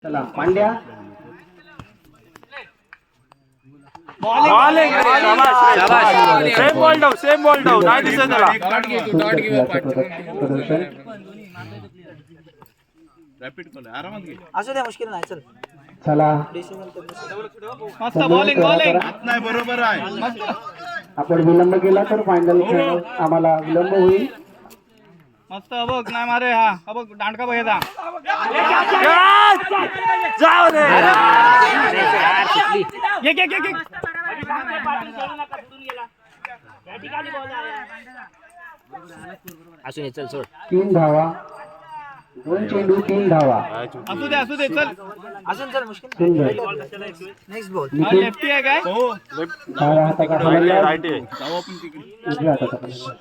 चला Pandya bowling same ball down नाही दिसत त्याला असू द्या मुश्किल नाही चल चला मस्त बॉलिंग नाही बरोबर आहे. आपण विलंब केला तर फायनल खेळ आम्हाला विलंब होईल. मस्त बघ नाही मारे हा बघ दांडका बघायचा जाऊ दे असू चल सोड 3 धावा 2 चेंडू 3 धावा. असू दे चल असून चल मुश्किल सुंदर नेक्स्ट बॉल लेफ्टी आहे काय डाव्या हाताचा फलंदाज राईट आहे उजव्या हाताचा फलंदाज.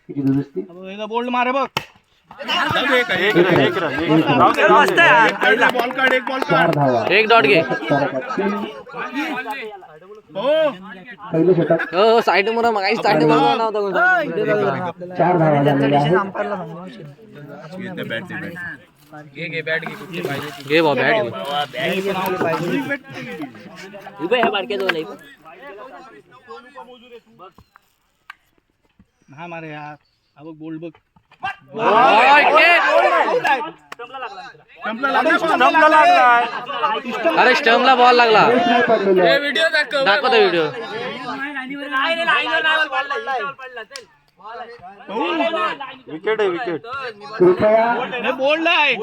किती दुरुस्ती बोल्ड मारे बघ एक रन बॉल काढ एक बॉल 4 धावा. एक डॉट घे 70 पहिले षटक हो साइड मध्ये मगाशी साइड मध्ये नव्हता 4 धावा झालेल्या आहेत. घे बॉ बॅट उभे ह्या बारक्या जवळ हा मारे यार हा बघ बोल्ड बघ अरे स्टंपला बॉल लागला रेस नाही पडलेली आहे. दाखवतो व्हिडिओ विकेट आहे विकेट कृपया बोल्ड आहे